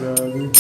Bhakti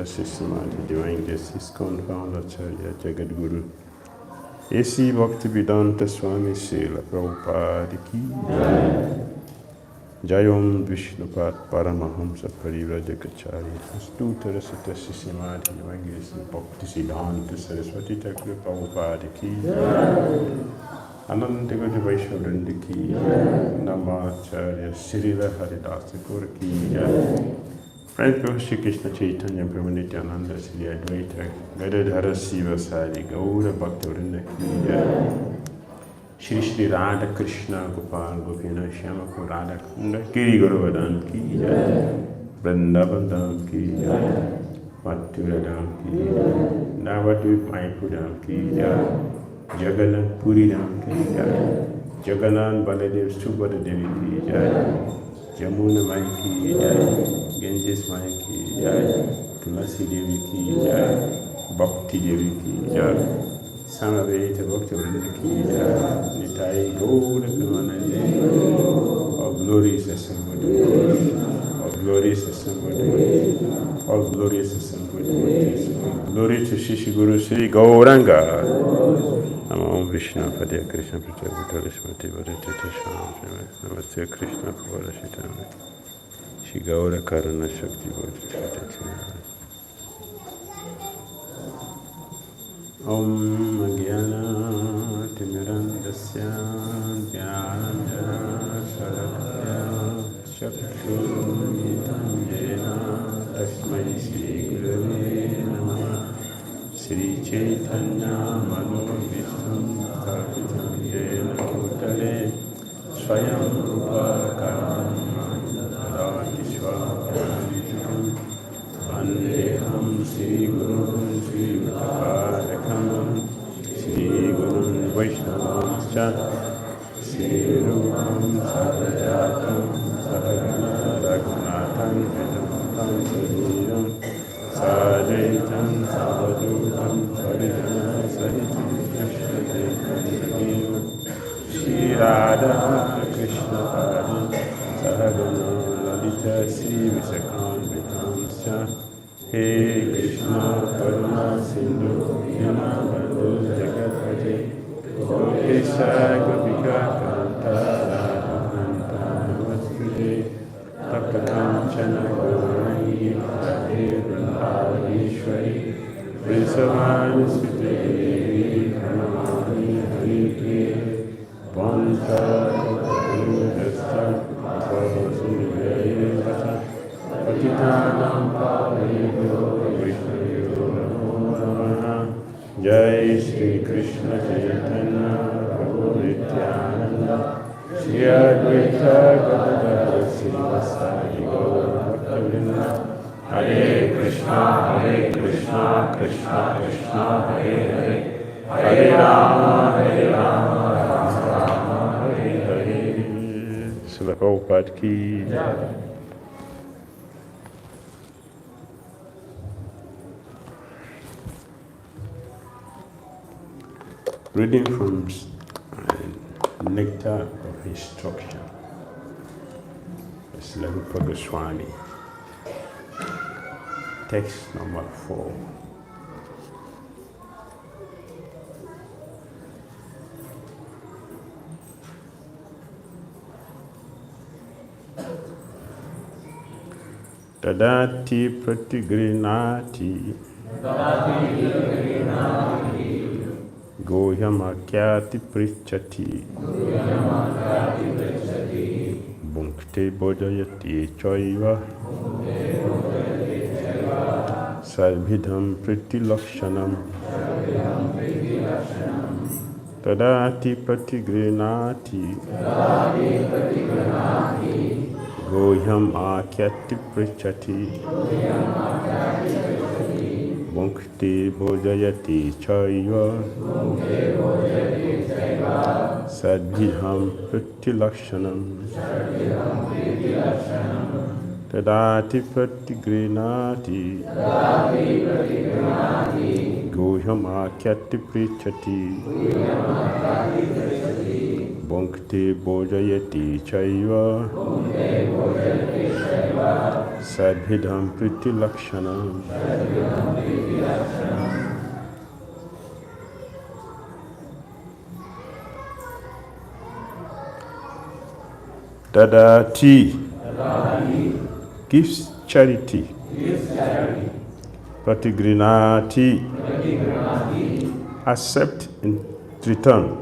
Systematic Divine Grace ISKCON Founder Acharya Jagat Guru A.C. Bhaktivedanta Swami Srila Prabhupada Ki Jayom Vishnupad Paramahamsa Parivrajagacharya Astutra Sutta Systematic Divine Grace Bhaktivedanta Saraswati Thakur Prabhupada Ki Ananta Guru Vaishnavrinda Ki Namacharya Srila Haridas Thakur Ki Friends, Shri Krishna Chaitanya Prabhu Nityananda Sri Advaita Gadadhara Siva Sari Gaura Bhaktivinoda Ki Shri Shri Radha Krishna Gopal Gopina Shyama Radha Kunda Giri Govardhan Ki Vrindavan Dham Ki Mathura Dham Ki Navadvip Mayapur Dham Ki Jagannath Puri Dham Ki Jagannath Baladev Subhadra Devi Ki Jamuna Mai Ki Ganges Mai Ki Tulasi Devi Ki Bhakti Devi Ki Samaveta Bhakti Vrinda Ki Nitai Gaura Premanande. All glories assembled, all glorious assembled, all glorious assembled. Glory to Shri Guru Sri Gauranga. Namo Vishnu Padya Krishna Prachara Smati Varitita Sham Namaste Krishna Pavarashitame Shri Gaura Karana Shakti Varitita Om Jnana Timirandasya Jnananjana Sharakya Chakshurmitam Jena Tasmai Shri Gurave Namah Shri Chaitanya Manobhishtam Thapitam Jena Bhutale Swayam Rupa Karam Radhati Swapanitam Vandeham Shri Guru Shri Vitaparakam Shri Guru Vaishnavamscha Shri Rupam Sadajatam Sadhana Raghunatham Vidamutam Sadiram Sajaitam Savadutam Parijana Sahitam Krishna Shri Radha Krishna Padam Sahagana Lalita Sri Visakan Vitamscha He Krishna Karuna Sindhu Yana Bandhu Jagatpate Gopesha Gopika Kanta Radha Kanta Namaste Tapakam Chana Gaurani Radhe Vrindaveshwari Vrisavani Sute Pranamani Harike Vanta Kapurudasta Svasudaya Vata Patitanam Pavanebhyo Vaishnavyo Namo Namaha Jai Shri Krishna Chaitanya Prabhu Nityananda Shri Advaita Gadadhara Srivasadi Gaura Bhaktivinoda Hare Krishna, Krishna Krishna, Hare Hare, Hare Rama, Rama Rama, Hare Hare. Srila Prabhupada Ki. Reading from Nectar of Instruction. Srila Goswami. Text number 4. Tadati pratigrinati Gohyamakyati prichati Bhunkte bodhayati chaiva Sarvidham priti lakshanam Tadati Pratigrinati Gohyam Akyati Prichati Bhakti Bhojayati Chaiva Sadhiham Pratilakshanam Tadati Pratigrinati Gohyam Akyati Prichati Bhakti Bhojayati Chaiva Sadhidham Pritilakshanam Tadati gives charity. Pratigrinati accept in return.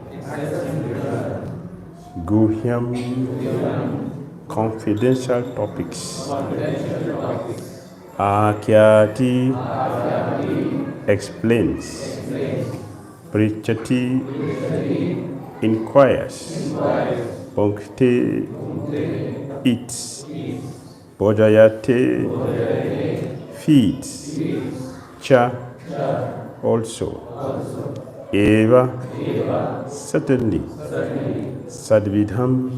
Guhyam confidential topics. Akyati explains. Prichati inquires. Bhakti eats. Bhojayate feeds. Cha also. Eva certainly. Sadvidham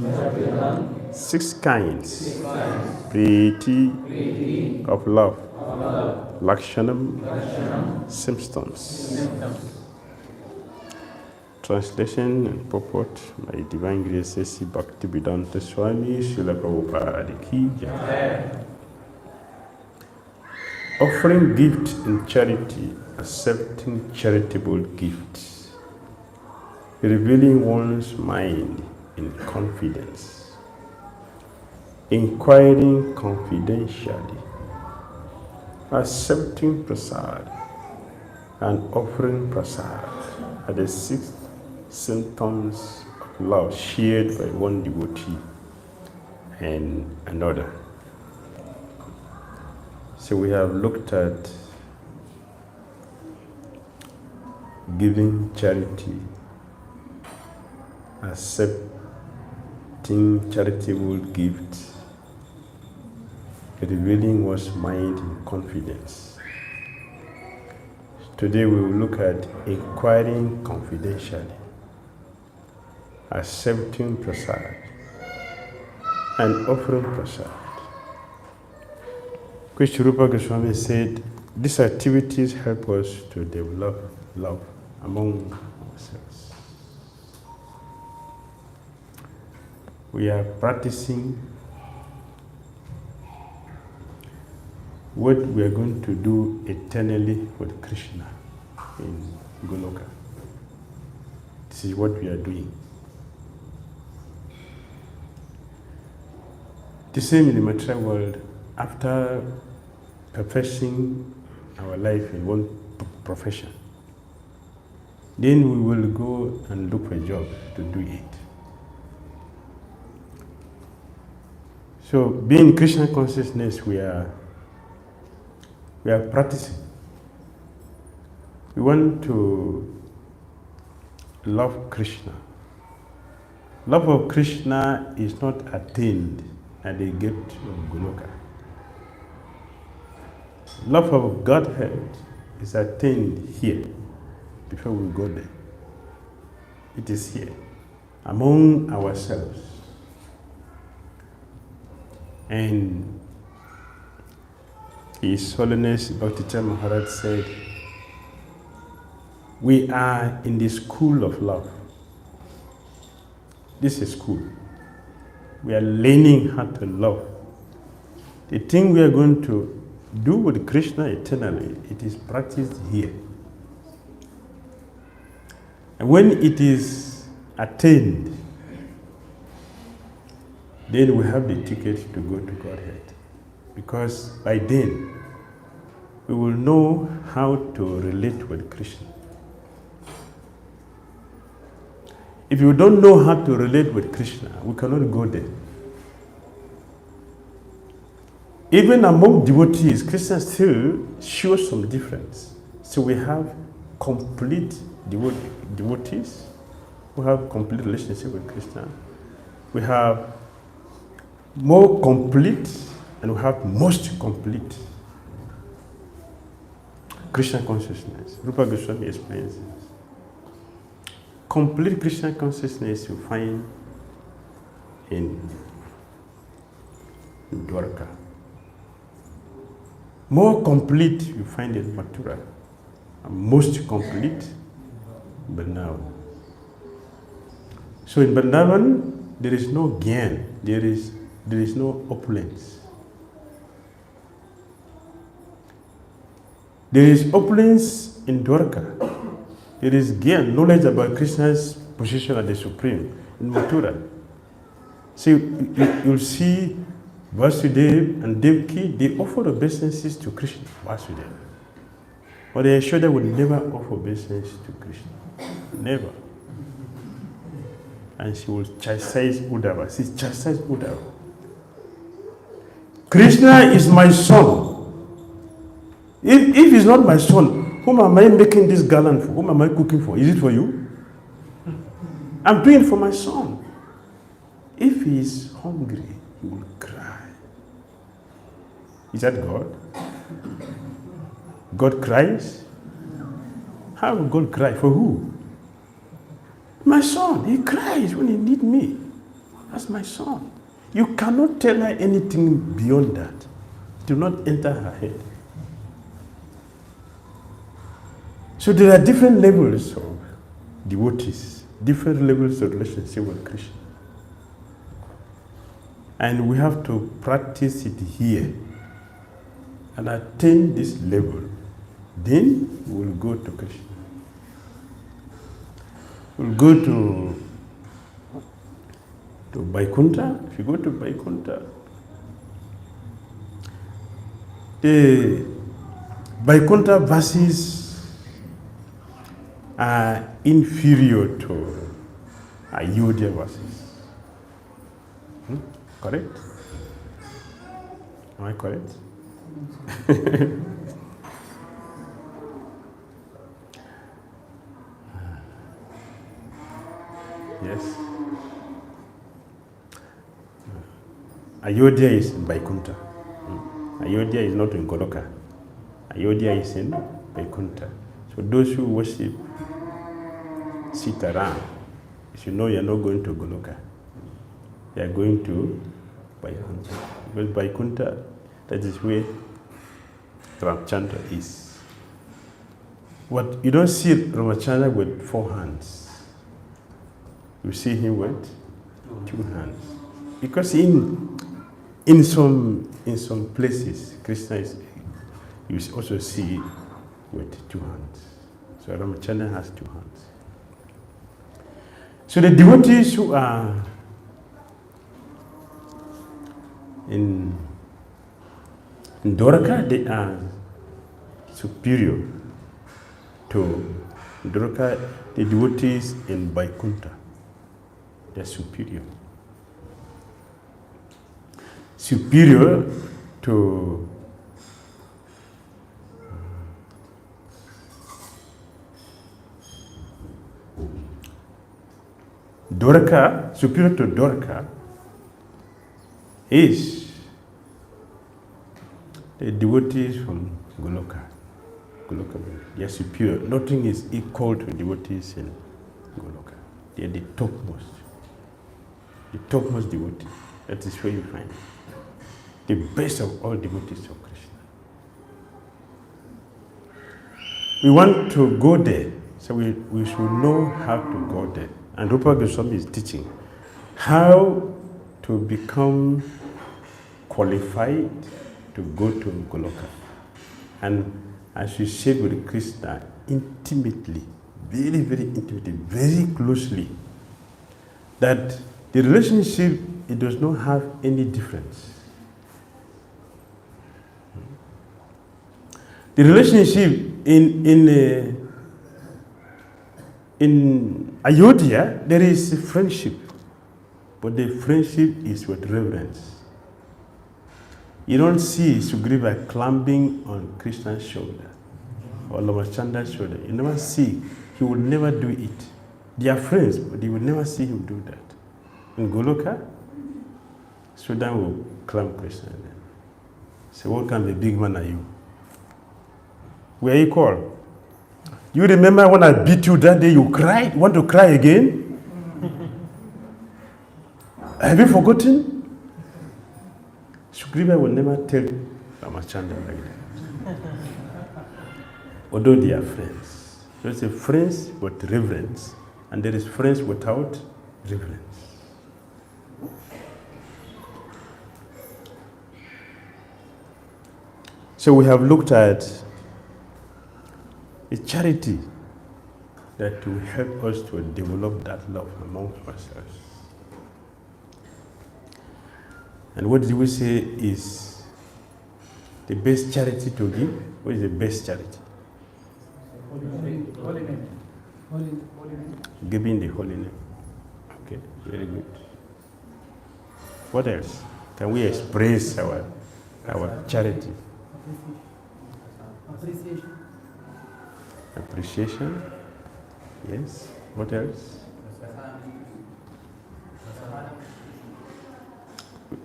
6 kinds. Priti of love. Lakshanam symptoms. Translation and purport by Divine Grace A.C. Bhakti Vedanta Swami Srila Prabhupada Ki Jai. Offering gift in charity, accepting charitable gifts, revealing one's mind in confidence, inquiring confidentially, accepting prasad and offering prasad are the 6 symptoms of love shared by one devotee and another. So we have looked at giving charity, accepting charitable gifts, revealing one's mind in confidence. Today we will look at inquiring confidentially, accepting prasad, and offering prasad. Which Rupa Goswami said, these activities help us to develop love among ourselves. We are practicing what we are going to do eternally with Krishna in Goloka. This is what we are doing. The same in the material world. After professing our life in one profession, then we will go and look for a job to do it. So, being Krishna consciousness, we are practicing. We want to love Krishna. Love of Krishna is not attained at the gate of Goloka. Love of Godhead is attained here before we go there. It is here, among ourselves. And His Holiness Bhakti Maharaj said, we are in the school of love. This is school. We are learning how to love. The thing we are going to do with Krishna eternally, it is practiced here. And when it is attained, then we have the ticket to go to Godhead. Because by then, we will know how to relate with Krishna. If you don't know how to relate with Krishna, we cannot go there. Even among devotees, Krishna still shows some difference. So we have complete devotees, who have complete relationship with Krishna. We have more complete, and we have most complete Krishna consciousness. Rupa Goswami explains this. Complete Krishna consciousness you find in Dwarka. More complete you find in Mathura. And most complete, Vrindavan. So in Vrindavan, there is no gyan, there is no opulence. There is opulence in Dwarka. There is gyan, knowledge about Krishna's position as the Supreme in Mathura. So you'll see Vāsudeva and Devaki, they offer obeisances to Krishna, Vāsudeva. But Yashoda would never offer obeisance to Krishna. Never. And she will chastise Uddhava. She chastised Uddhava. Krishna is my son. If he's not my son, whom am I making this garland for? Whom am I cooking for? Is it for you? I'm doing it for my son. If he is hungry, he will cry. Is that God? God cries? How will God cry? For who? My son. He cries when he needs me. That's my son. You cannot tell her anything beyond that. It will not enter her head. So there are different levels of devotees, different levels of relationship with Krishna. And we have to practice it here and attain this level. Then we will go to Krishna. We'll go to Vaikuntha. If you go to Vaikuntha, the Vaikuntha verses are inferior to Ayodhya verses. Correct? Am I correct? Yes. Ayodhya is in Vaikuntha. Ayodhya is not in Goloka. Ayodhya is in Vaikuntha. So those who worship Sitaram, you should know you are not going to Goloka. You are going to Vaikuntha. Because Vaikuntha, that is where Ramchandra is. What you don't see Ramachandra with 4 hands. You see him with 2 hands. Because in some places, Krishna is, you also see with 2 hands. So Ramachandra has 2 hands. So the devotees who are in Dwarka, they are superior to Dwarka, the devotees in Vaikuntha. They are superior. Superior to Dwarka, superior to Dwarka is the devotees from Goloka. They are superior. Nothing is equal to devotees in Goloka. They are the topmost. The topmost devotee. That is where you find it. The best of all devotees of Krishna. We want to go there, so we should know how to go there. And Rupa Goswami is teaching how to become qualified to go to Goloka. And associate with Krishna intimately, very, very intimately, very closely. That the relationship, it does not have any difference. The relationship in Ayodhya, there is a friendship, but the friendship is with reverence. You don't see Sugriva climbing on Krishna's shoulder or Ramachandra's shoulder. You never see. He would never do it. They are friends, but they will never see him do that. In Goloka, Sudan will climb Krishna. Say, what kind of a big man are you? We are equal. You remember when I beat you that day, you cried? Want to cry again? Have you forgotten? Sugriva will never tell Ramachandra like that. Although they are friends. There is a friends with reverence, and there is friends without reverence. So we have looked at a charity that will help us to develop that love among ourselves. And what did we say is the best charity to give? What is the best charity? Holy name. Giving the holy name. Okay, very good. What else? Can we express our charity? Appreciation. Appreciation. Yes. What else?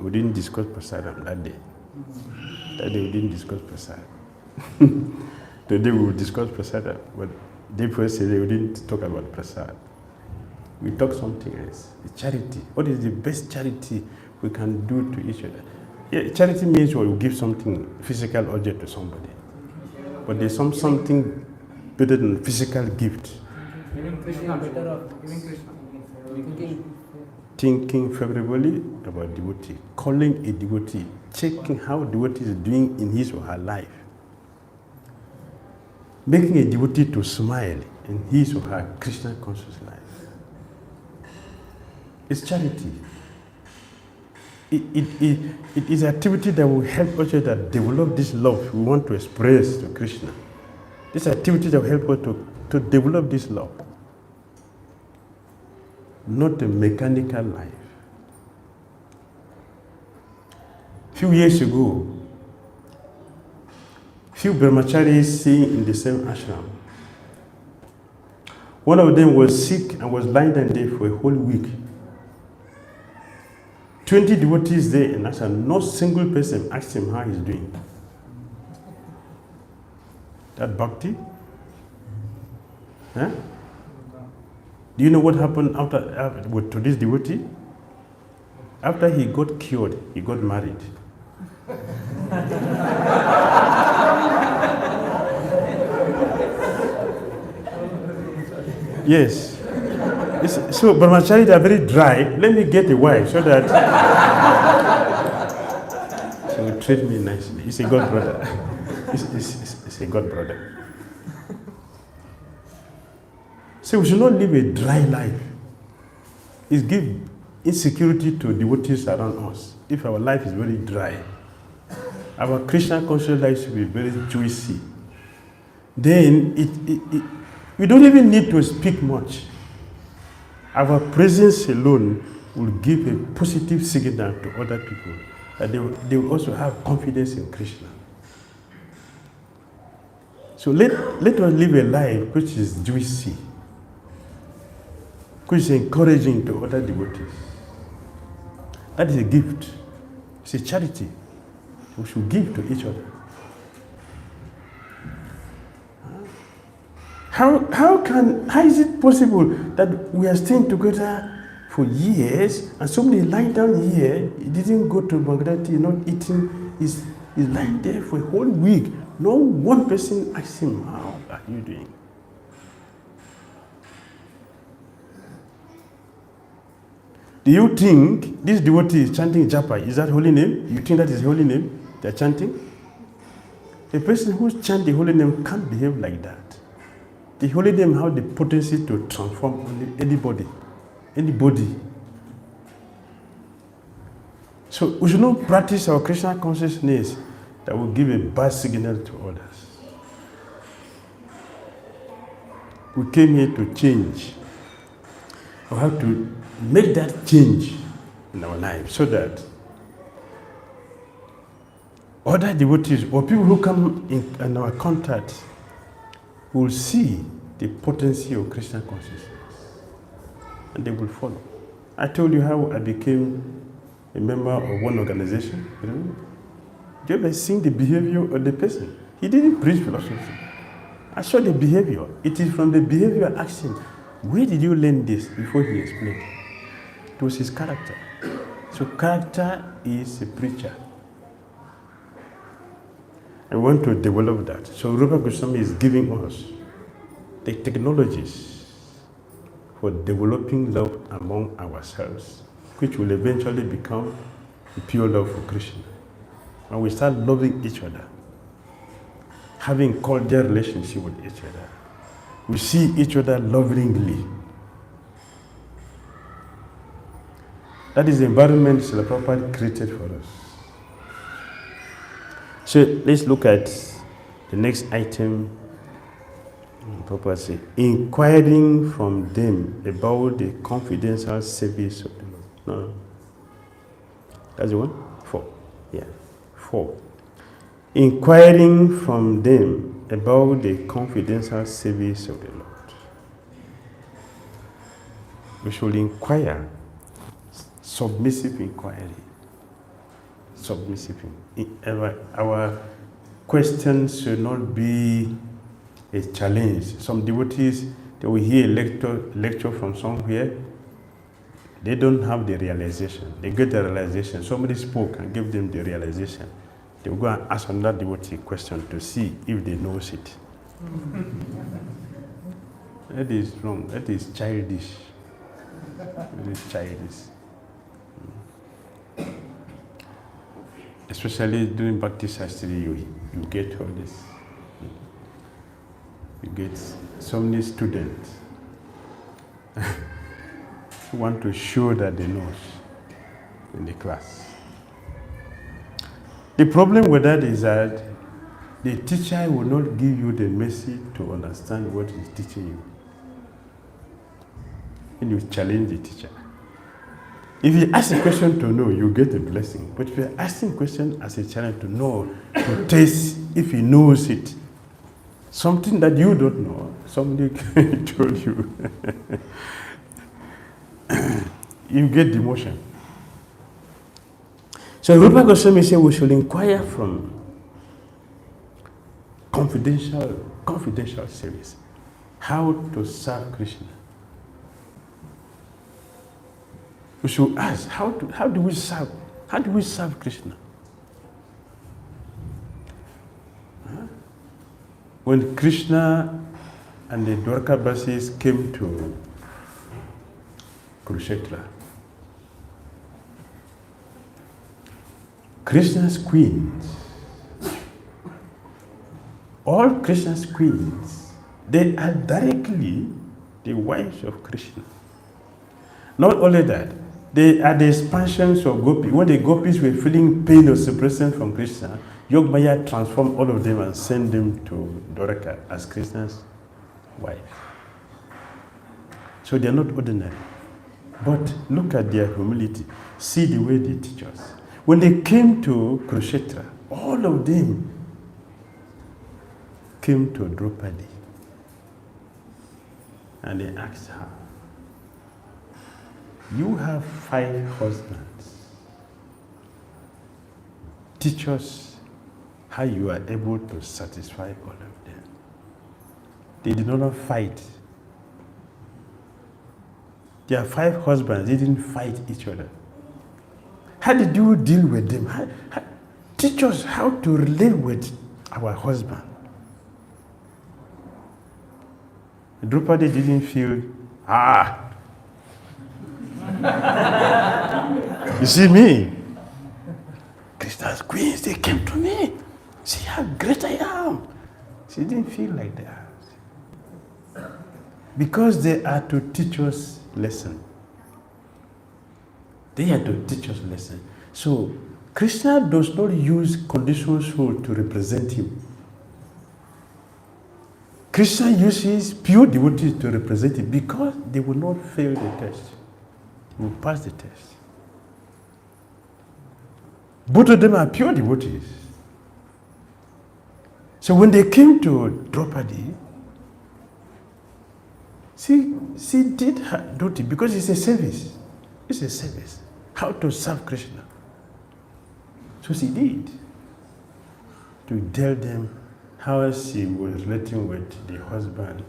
We didn't discuss prasadam that day. That day we didn't discuss prasadam. Today we will discuss prasadam, but day first we didn't talk about prasad. We talk something else. Charity. What is the best charity we can do to each other? Yeah, charity means we give something, physical object to somebody. But there's something better than physical gift. Giving Krishna better off. Giving Krishna. Thinking favorably about devotee, calling a devotee, checking how devotee is doing in his or her life, making a devotee to smile in his or her Krishna conscious life. It's charity. It is activity that will help us to develop this love we want to express to Krishna. This activity that will help us to develop this love. Not a mechanical life. Few years ago, few brahmacharis staying in the same ashram. One of them was sick and was lying down there for a whole week. 20 devotees there in ashram, not single person asked him how he's doing. That Bhakti? Huh? Do you know what happened to this devotee? After he got cured, he got married. Yes. So brahmacharis are very dry. Let me get a wife so that she will treat me nicely. He's a god brother. He's a god brother. So we should not live a dry life. It gives insecurity to devotees around us. If our life is very dry, our Krishna conscious life should be very juicy. Then we don't even need to speak much. Our presence alone will give a positive signal to other people that they will also have confidence in Krishna. So let us live a life which is juicy, which is encouraging to other devotees. That is a gift. It's a charity. We should give to each other. How is it possible that we are staying together for years and somebody lying down here, he didn't go to Bangladesh, not eating, he's lying there for a whole week. No one person asked him, how are you doing? Do you think this devotee is chanting japa? Is that holy name? You think that is holy name they're chanting? A person who chants the holy name can't behave like that. The holy name has the potency to transform anybody. So we should not practice our Krishna consciousness that will give a bad signal to others. We came here to change. We have to make that change in our lives so that other devotees or people who come in our contact will see the potency of Krishna consciousness. and they will follow. I told you how I became a member of one organization. You know? Do you ever seen the behavior of the person? He didn't preach philosophy. I saw the behavior. It is from the behavior action. Where did you learn this? Before he explained. It was his character. So character is a preacher. I want to develop that. So Rupa Goswami is giving us the technologies for developing love among ourselves, which will eventually become the pure love for Krishna. And we start loving each other, having cordial relationship with each other. We see each other lovingly. That is the environment Srila Prabhupada created for us. So let's look at the next item. Prabhupada says, inquiring from them about the confidential service of the Lord. No. That's the one? 4. Yeah. 4. Inquiring from them about the confidential service of the Lord. We should inquire. Submissive inquiry. Submissive. Our questions should not be a challenge. Some devotees, they will hear a lecture from somewhere. They don't have the realization. They get the realization. Somebody spoke and gave them the realization. They will go and ask another devotee a question to see if they know it. That is wrong. That is childish. That is childish. Especially during Bhakti Shastri, you get all this. You get so many students who want to show that they know in the class. The problem with that is that the teacher will not give you the message to understand what he's teaching you. And you challenge the teacher. If you ask a question to know, you get a blessing. But if you're asking a question as a challenge to know, to taste if he knows it, something that you don't know, somebody told you, you get demotion. So Rupa Goswami said we should inquire from confidential service, how to serve Krishna. We should ask, how do we serve Krishna? When Krishna and the Dwarkabasis came to Kurukshetra, Krishna's queens, all Krishna's queens, they are directly the wives of Krishna. Not only that, they are the expansions of Gopi. When the Gopis were feeling pain or separation from Krishna, Yogamaya transformed all of them and sent them to Dwaraka as Krishna's wife. So they are not ordinary. But look at their humility. See the way they teach us. When they came to Kurukshetra, all of them came to Draupadi. And they asked her, you have 5 husbands. Teach us how you are able to satisfy all of them. They did not fight. Their 5 husbands, they didn't fight each other. How did you deal with them? Teach us how to relate with our husband. Draupadi didn't feel, you see me? Krishna's queens, they came to me. See how great I am. She didn't feel like that. Because they are to teach us lesson. They are to teach us lesson. So Krishna does not use conditional soul to represent him. Krishna uses pure devotees to represent him because they will not fail the test. They will pass the test. Both of them are pure devotees. So when they came to Draupadi, she did her duty because it's a service. It's a service. How to serve Krishna. So she did. To tell them how she was relating with the husband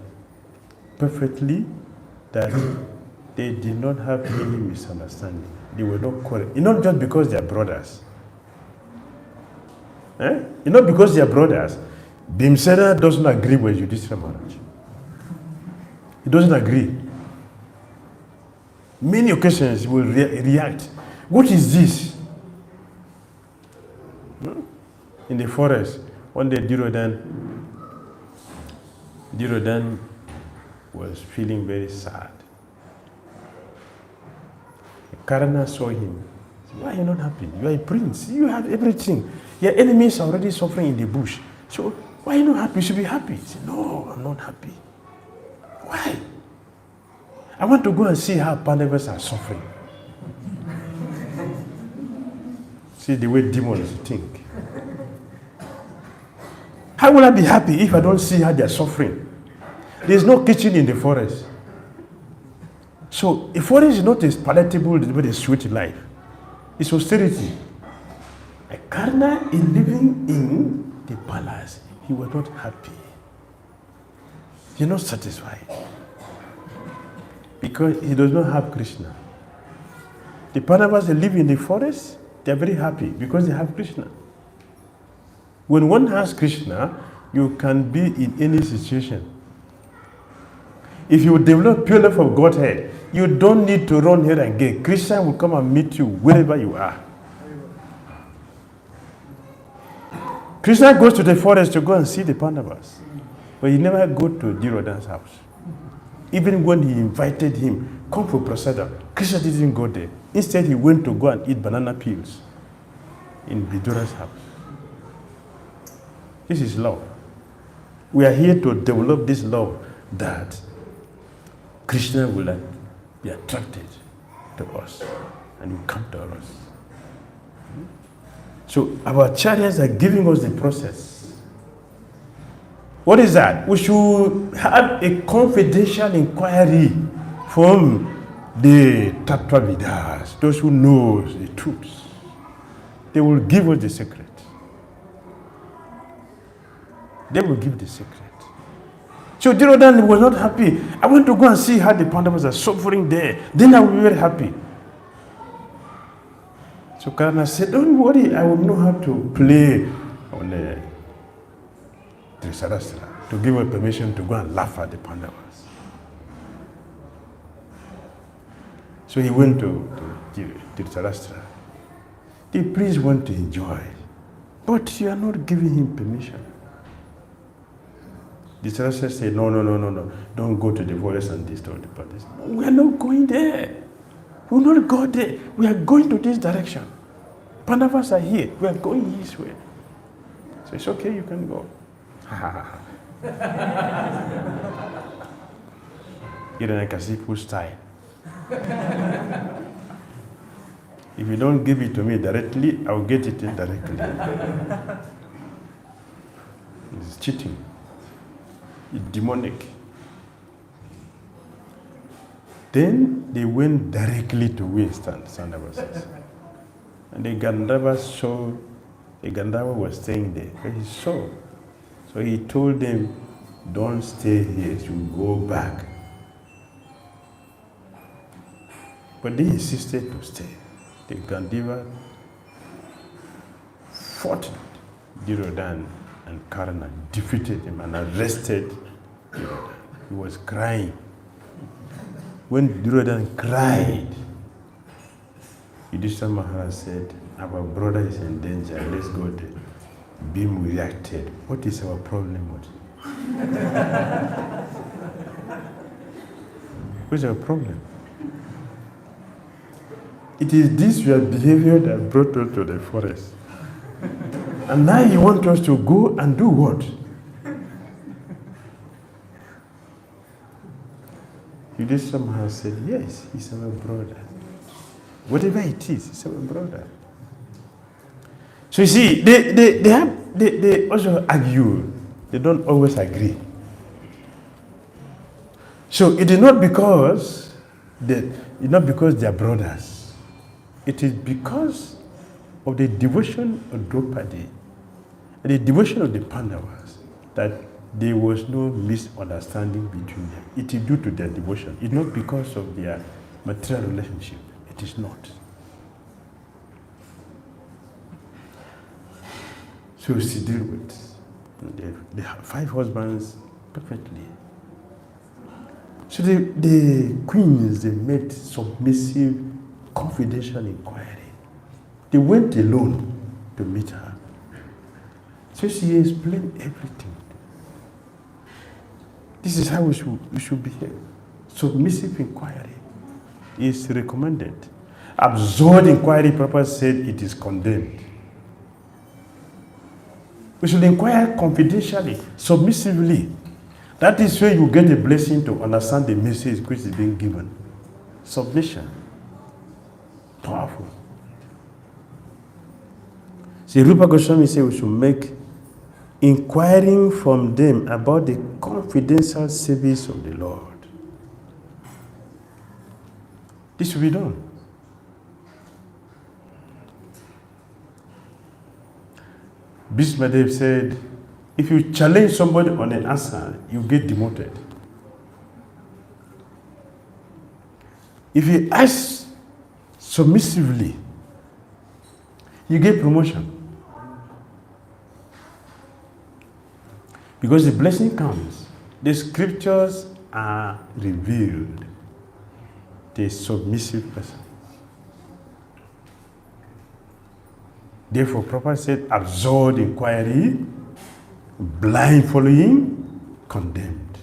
perfectly, that they did not have any misunderstanding. They were not quarreling. Not just because they are brothers. Not because they are brothers. Bhimsena doesn't agree with Yudhishthira Maharaj. He doesn't agree. Many occasions he will react. What is this? In the forest, one day Dhira was feeling very sad. Karna saw him. Said, why are you not happy? You are a prince. You have everything. Your enemies are already suffering in the bush. So why are you not happy? You should be happy. He said, no, I'm not happy. Why? I want to go and see how Pandavas are suffering. See the way demons think. How will I be happy if I don't see how they are suffering? There's no kitchen in the forest. So, a forest is not as palatable with a sweet life. It's austerity. Karna is living in the palace. He was not happy. He's not satisfied. Because he does not have Krishna. The Pandavas, they live in the forest, they are very happy because they have Krishna. When one has Krishna, you can be in any situation. If you develop pure love of Godhead, you don't need to run here and get. Krishna will come and meet you wherever you are. Krishna goes to the forest to go and see the Pandavas. But he never go to Dhirodhan's house. Even when he invited him, come for prasada, Krishna didn't go there. Instead, he went to go and eat banana peels in Vidura's house. This is love. We are here to develop this love that Krishna will be attracted to us and will come to us. So our acharyas are giving us the process. What is that? We should have a confidential inquiry from the Tattvavidas, those who know the truths. They will give us the secret. They will give the secret. So Dhirodhan was not happy. I want to go and see how the Pandavas are suffering there. Then I will be very happy. So Karna said, don't worry, I will know how to play on the Dhritarashtra to give her permission to go and laugh at the Pandavas. So he went to Dhritarashtra. The prince wanted to enjoy, but you are not giving him permission. Dhritarashtra said, no, don't go to the forest and destroy the palace. No, we are not going there. We will not go there. We are going to this direction. Pandavas are here. We are going this way. So it's okay, you can go. Hiranyakasipu style. If you don't give it to me directly, I will get it indirectly. It's cheating. It's demonic. Then they went directly to where Sandava. And the Gandharva saw, the Gandharva was staying there. But he saw. So he told them, don't stay here, you go back. But they insisted to stay. The Gandharva fought Dhirodhan and Karna, defeated him and arrested Dhirodhan. He was crying. When Dhirodhan cried, Yudhishthira Maharaj said, our brother is in danger, let's go there. Bhim reacted, what is our problem with it? What's our problem? It is this your behavior that brought us to the forest. And now you want us to go and do what? Yudhishthira Maharaj said, yes, he's our brother. Whatever it is, he's our brother. So you see, they also argue. They don't always agree. So it is not because they are brothers. It is because of the devotion of Draupadi, the devotion of the Pandavas, that there was no misunderstanding between them. It is due to their devotion. It's not because of their material relationship. It is not. So she deal with the 5 husbands perfectly. So the queens, they made submissive, confidential inquiry. They went alone to meet her. So she explained everything. This is how we should behave. Submissive inquiry is recommended. Absurd inquiry, Papa said it is condemned. We should inquire confidentially, submissively. That is where you get a blessing to understand the message which is being given. Submission. Powerful. See, Rupa Goswami said we should make inquiring from them about the confidential service of the Lord. This should be done. Bhishmadev said, if you challenge somebody on an answer, you get demoted. If you ask submissively, you get promotion. Because the blessing comes, the scriptures are revealed. The submissive person. Therefore, Prabhupada said, absurd inquiry, blind following, condemned.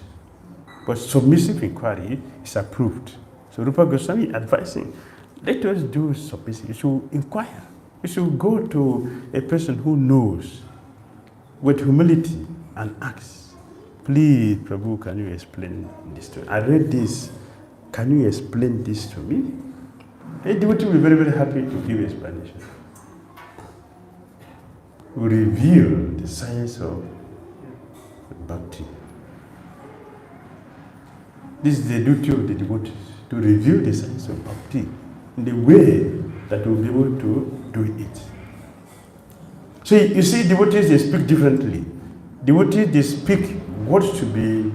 But submissive inquiry is approved. So Rupa Goswami advising, let us do submissive. You should inquire. You should go to a person who knows with humility and ask, please, Prabhu, can you explain this to me? I read this. Can you explain this to me? A devotee will be very, very happy to give explanation. We reveal the science of Bhakti. This is the duty of the devotees, to reveal the science of Bhakti in the way that we'll be able to do it. So you see, devotees, they speak differently. Devotees, they speak what should be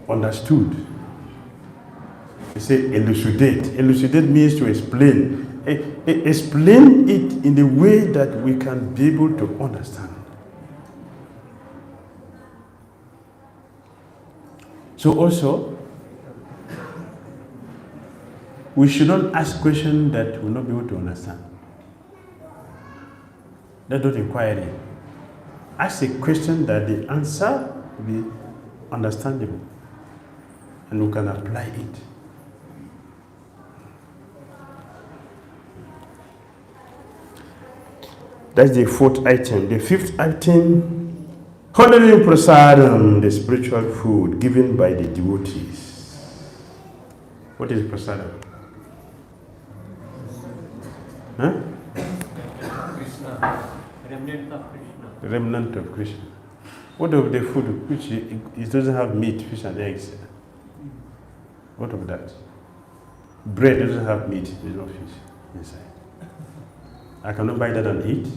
understood. They say elucidate. Elucidate means to explain. Explain it in the way that we can be able to understand. So also, we should not ask questions that we will not be able to understand. That's not inquiry. Ask a question that the answer will be understandable and we can apply it. That's the 4th item. The 5th item, honoring prasadam, the spiritual food given by the devotees. What is prasadam? Huh? Krishna. Remnant of Krishna. Remnant of Krishna. What of the food which it doesn't have meat, fish and eggs? What of that? Bread doesn't have meat, there's no fish inside. I cannot buy that and eat.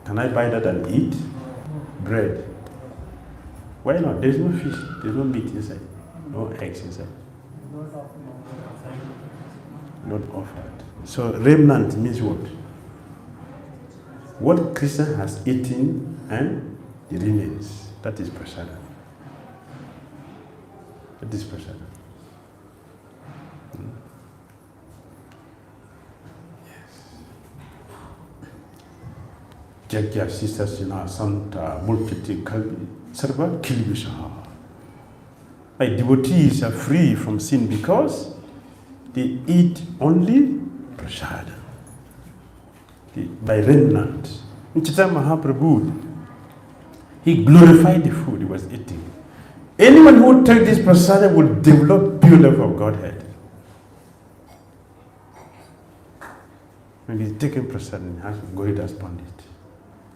Can I buy that and eat? Bread. Why not? There's no fish, there's no meat inside, no eggs inside. Not offered. So remnant means what? What Krishna has eaten and it remains. That is prasada. That is prasada. Jagya Sisasina Santa Mulkiti Kalbi Sarva Kilvisha. My devotees are free from sin because they eat only prasada. By remnant. In Chaitanya Mahaprabhu, he glorified the food he was eating. Anyone who takes this prasada will develop pure love of Godhead. When he's taking prasada, he has to go it as Pandit.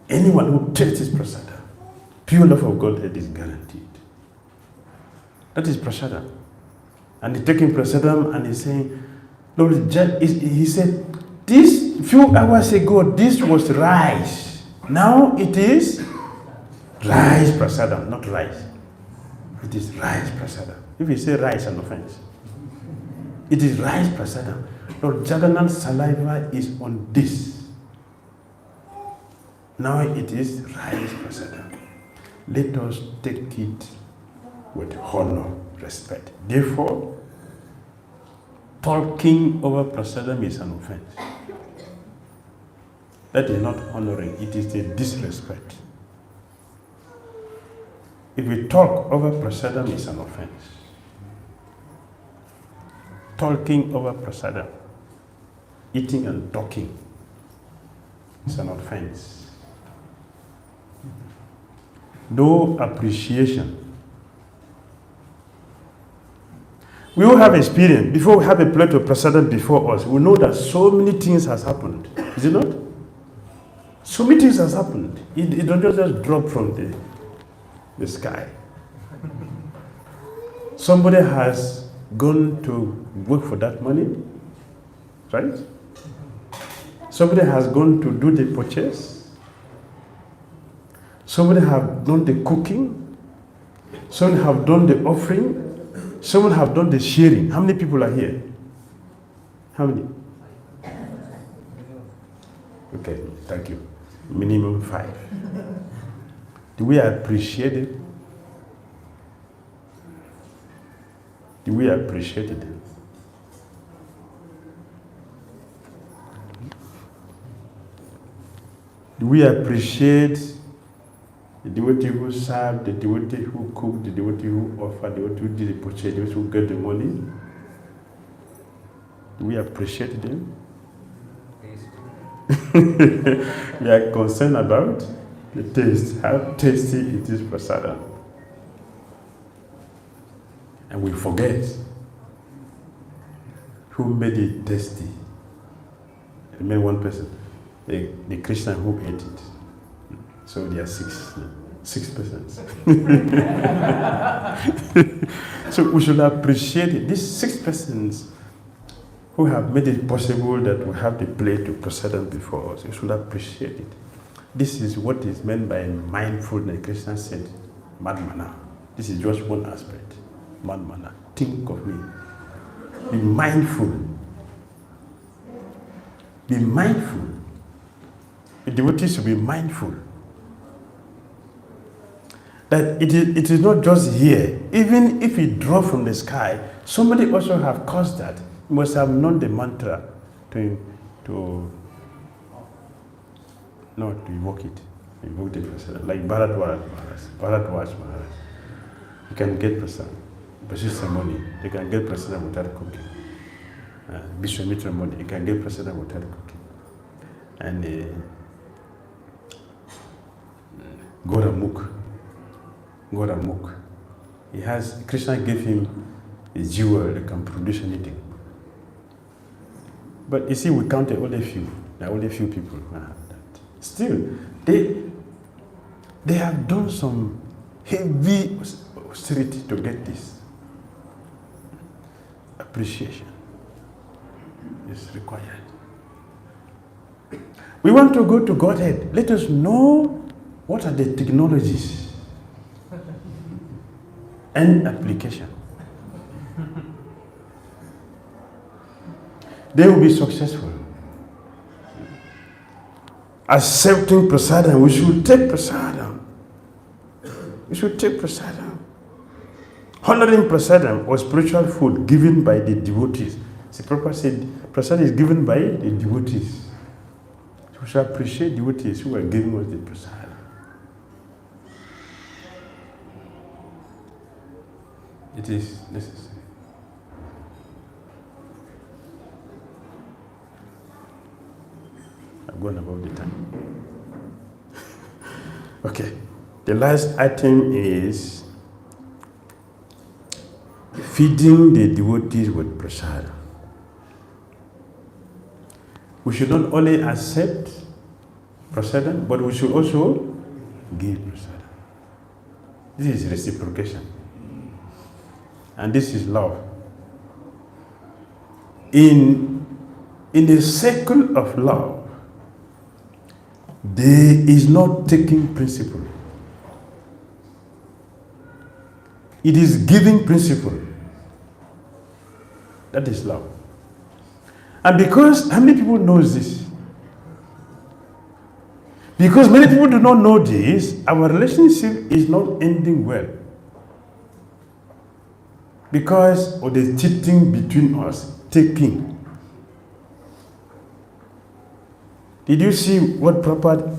Anyone who takes this prasada Pure love of Godhead is guaranteed. That is prasadam. And he's taking prasadam and he's saying, Lord, he said, this few hours ago, this was rice. Now it is rice prasadam, not rice. It is rice prasadam. If you say rice, an offense. It is rice prasadam. Lord, Jagannath's saliva is on this. Now it is rice prasadam. Let us take it with honor, respect. Therefore, talking over prasadam is an offense. That is not honoring, it is a disrespect. If we talk over prasadam, is an offense. Talking over prasadam, eating and talking, is an offense. No appreciation. We all have experience. Before we have a plate of prasadam before us, we know that so many things has happened. Is it not? So many things has happened. It don't just drop from the sky. Somebody has gone to work for that money, right? Somebody has gone to do the purchase. Somebody have done the cooking. Someone have done the offering. Someone have done the sharing. How many people are here? How many? Okay, thank you. Minimum 5. Do we appreciate it? Do we appreciate it? Do we appreciate the devotee who served, the devotee who cooked, the devotee who offered, the devotee who did the purchase, the devotee who got the money? Do we appreciate them? We are concerned about the taste, how tasty it is prasadam. And we forget who made it tasty. I remember one person, the Krishna who ate it. So there are 6 persons. So we should appreciate it. These 6 persons who have made it possible that we have the plate of prasadam before us, we should appreciate it. This is what is meant by mindfulness. Krishna said, madmana. This is just one aspect. Madmana. Think of me. Be mindful. Be mindful. The devotees should be mindful. That it is not just here. Even if it dropped from the sky, somebody also have caused that. You must have known the mantra to evoke it. Evoke the prasadam. Like Bharadwaj Maharaj. You can get prasadam. Vasishtha Muni, you can get prasadam without cooking. Vishwamitra Muni, you can get prasadam without cooking. And Goramukh. Krishna gave him a jewel that can produce anything. But you see, we counted only few. There are only few people who have that. Still, they have done some heavy austerity to get this. Appreciation is required. We want to go to Godhead. Let us know what are the technologies and application. They will be successful. Accepting prasadam, we should take prasadam. We should take prasadam. Honoring prasadam or spiritual food given by the devotees. The Prabhupada said prasadam is given by the devotees. So we should appreciate devotees who are giving us the prasadam. It is necessary. I've gone above the time. Okay. The last item is feeding the devotees with prasadam. We should not only accept prasadam, but we should also give prasadam. This is reciprocation. And this is love. In the circle of love, there is no taking principle. It is giving principle. That is love. And because, how many people knows this? Because many people do not know this, our relationship is not ending well. Because of the cheating between us, taking. Did you see what Prabhupada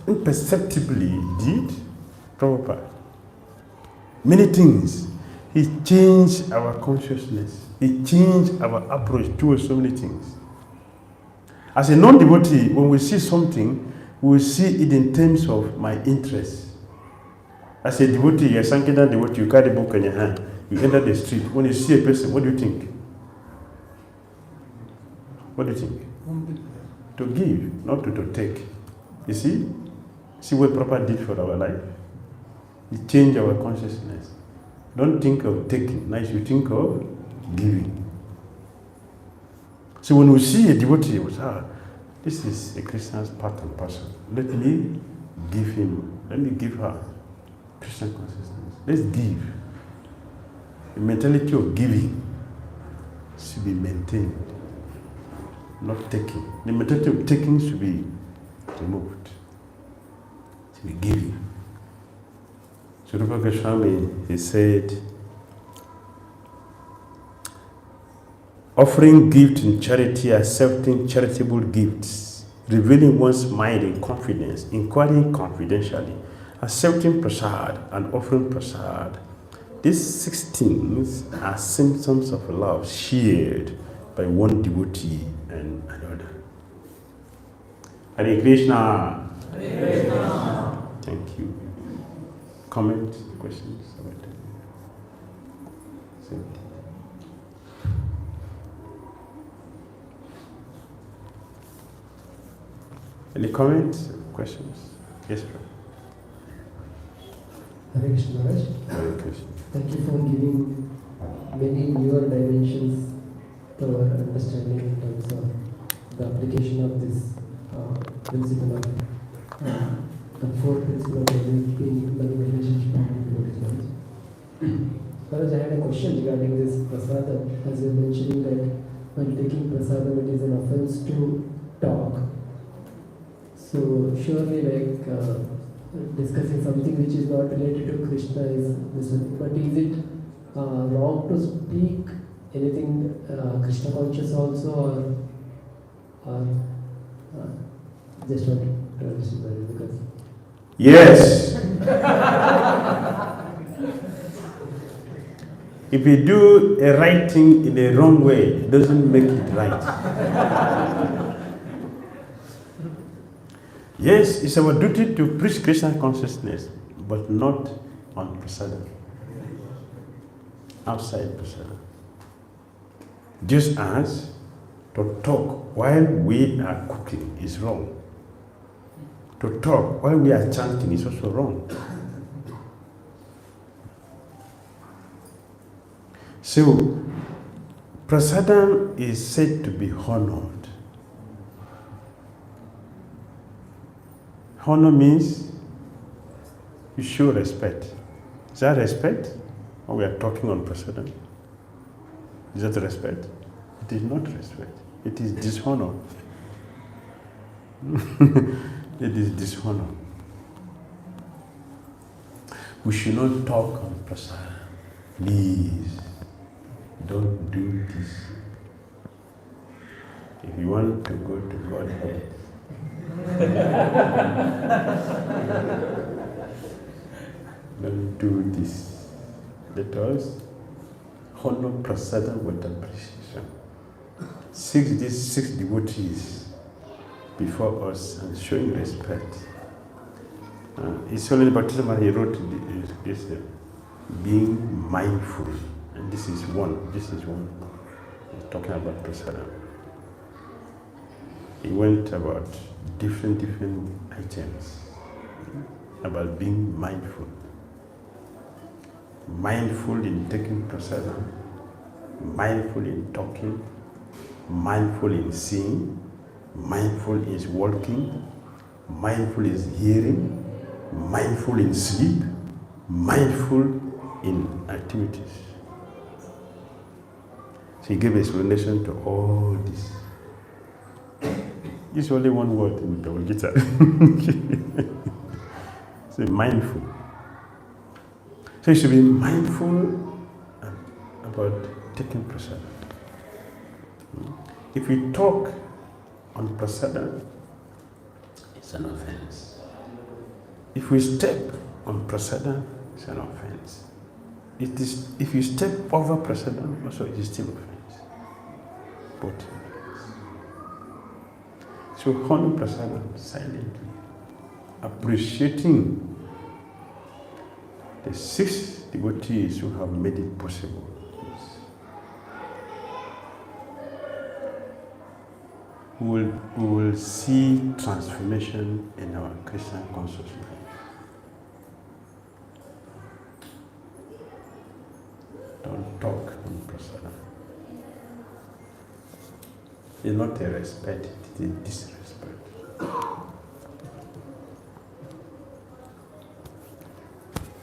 imperceptibly did? Prabhupada. Many things. He changed our consciousness. He changed our approach towards so many things. As a non-devotee, when we see something, we will see it in terms of my interest. As a devotee, a Sankirtan devotee, you carry a book in your hand, you enter the street. When you see a person, what do you think? What do you think? To give, not to take. You see? See what Prabhupada did for our life. He changed our consciousness. Don't think of taking, now you think of giving. So when we see a devotee, we say, this is a Christian's part and parcel. Let me give him, let me give her Christian consciousness. Let's give. The mentality of giving should be maintained, not taking. The mentality of taking should be removed. It should be giving. So Swami, he said, offering gift in charity, accepting charitable gifts, revealing one's mind in confidence, inquiring confidentially, accepting prasad and offering prasad. These 6 things are symptoms of love shared by one devotee and another. Hare Krishna. Hare Krishna. Thank you. Comments, questions about it? Any comments, questions? Yes, sir. Hare Krishna Maharaj. Hare Krishna. Thank you for giving many newer dimensions to our understanding in terms of the application of this principle of the 4 principles of being loving relationship and devotees. Maharaj, I had a question regarding this prasada. As you were mentioning that when taking prasada, it is an offense to talk. So surely, like discussing something which is not related to Krishna is this one. But is it wrong to speak anything Krishna conscious also, or just want to understand that? Because yes. If you do a right thing in a wrong way, it doesn't make it right. Yes, it's our duty to preach Krishna consciousness, but not on prasada. Outside prasada. Just as to talk while we are cooking is wrong. To talk while we are chanting is also wrong. So, prasadam is said to be honored. Honor means you show respect. Is that respect? Or we are talking on prasadam? Is that respect? It is not respect. It is dishonor. It is dishonor. We should not talk on prasadam. Please, don't do this. If you want to go to Godhead, don't do this. Let us honor prasada with appreciation. These six devotees before us and showing respect. It's only Bhakti he wrote this being mindful, and this is one. He's talking about prasada. He went about different items about being mindful. mindful in taking prasadam, mindful in talking, mindful in seeing, mindful is walking, mindful is hearing, mindful in sleep, mindful in activities. So he gave explanation to all this. It's only one word in the Gita. So mindful. So you should be mindful about taking prasadam. If you talk on prasadam, it's an offense. If we step on prasadam, it's an offense. It is, if you step over prasadam, also it is still offense. Both. So honor prasadam silently, appreciating the 6 devotees who have made it possible. We will see transformation in our Christian conscious life. Don't talk on prasadam. It's not a respect, it is disrespect.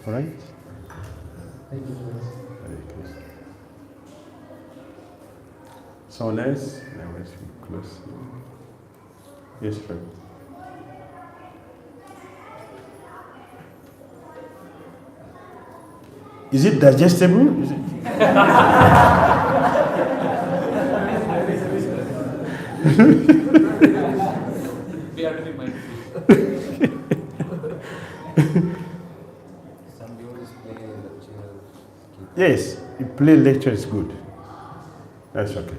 All right? Thank you, Lord. Hare Krishna. Someone else? Now let's be close. Yes, friend. Is it digestible? Is it? We have to be mindful. Some devotees play lecture. Yes, you play lecture is good. That's okay.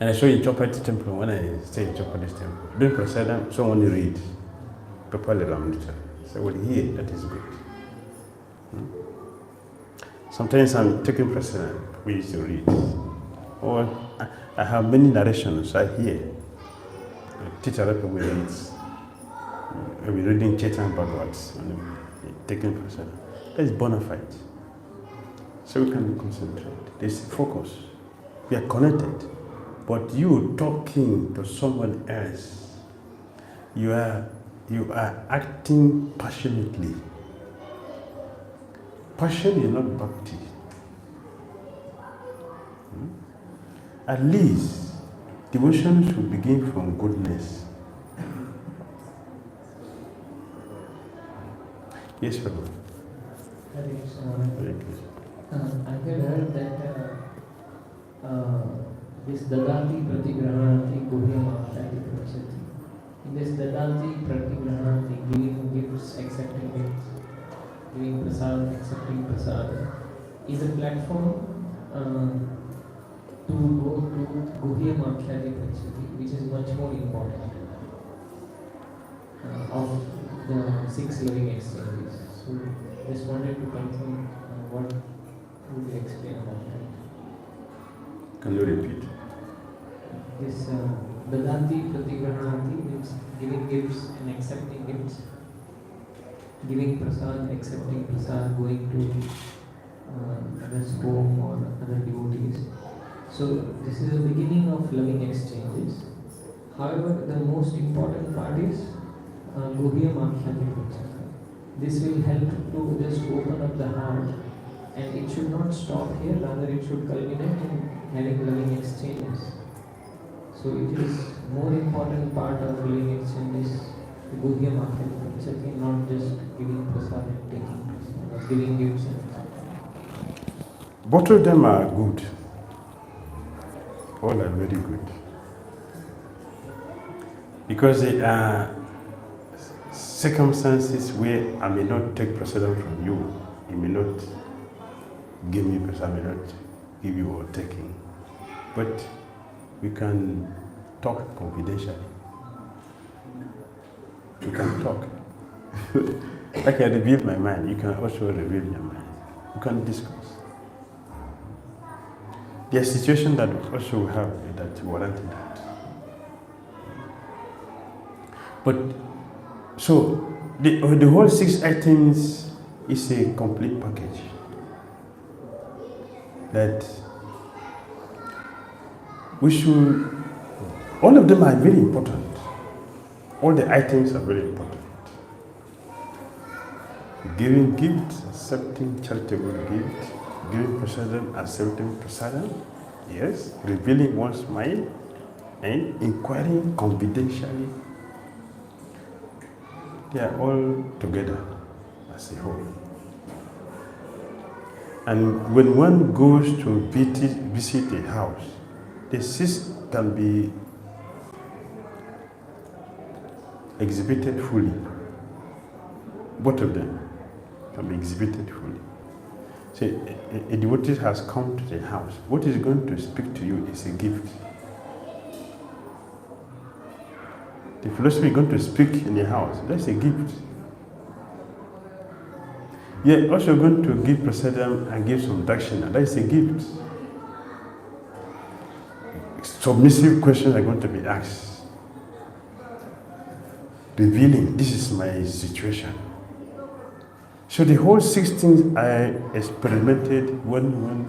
And I saw in Chopati temple, when I stay in Chopati's temple, during prasadam, someone read properly Ramlita. So well, here, that is good. Sometimes I'm taking prasadam, we used to read. Or I have many narrations I hear. Teacher will read. I'll be reading 𝐃𝐚𝐦𝐤𝐢 and taking prasadam. That is bona fide. So we can concentrate. There's focus. We are connected. But you talking to someone else, you are acting passionately. Passion is not bhakti. At least devotion should begin from goodness. Yes, Prabhu. Hare Krishna. Very good. I have heard that this dadati pratigrahanati guhyamati prachati. In this dadati pratigrahanati, giving gifts, accepting gifts, giving prasad, accepting prasad, is a platform to go to guhyamati prachati, which is much more important of the 6 living exchanges. So, just wanted to confirm what would you explain about that? Can you repeat? This Dadanti Pratigrahanati means giving gifts and accepting gifts, giving prasad, accepting prasad, going to others' home or other devotees. So this is the beginning of loving exchanges. However, the most important part is Guhyamākhyāti Pracchati. This will help to just open up the heart, and it should not stop here, rather it should culminate in having loving exchanges. So it is more important part of loving exchanges, Guhyamākhyāti Pracchati, not just giving prasad and taking prasad, or giving gifts and Both of them are good. All are very good. Because they are circumstances where I may not take prasadam from you, you may not give me prasadam, I may not give you or taking. But we can talk confidentially. We can talk. I can reveal my mind, you can also reveal your mind. We can discuss. There are situations that also have that warrant that. But so the whole 6 items It's a complete package that we should, all of them are very important. All the items are very important. Giving gifts, accepting charitable gifts, giving prasadam, accepting prasadam, yes, revealing one's mind, and inquiring confidentially. They are all together as a whole. And when one goes to visit a house, the six can be exhibited fully. Both of them can be exhibited fully. So a devotee has come to the house. What is going to speak to you is a gift. The philosophy is going to speak in the house. That's a gift. You're also going to give prasadam and give some dakshina. That is a gift. Submissive questions are going to be asked. Revealing, this is my situation. So the whole 6 things I experimented when one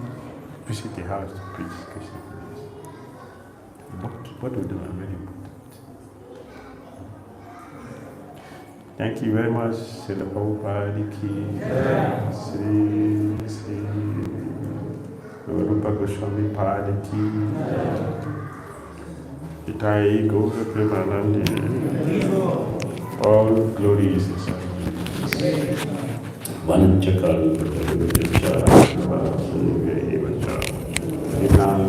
visit the house to preach Krishna. Both of them are very important. Thank you very much, Srila Prabhupada Ki, Sri Rupa Goswami Pada Ki, Itai Gaura Premanandi, all glory is His. Vanchakal Patalucha, Vinam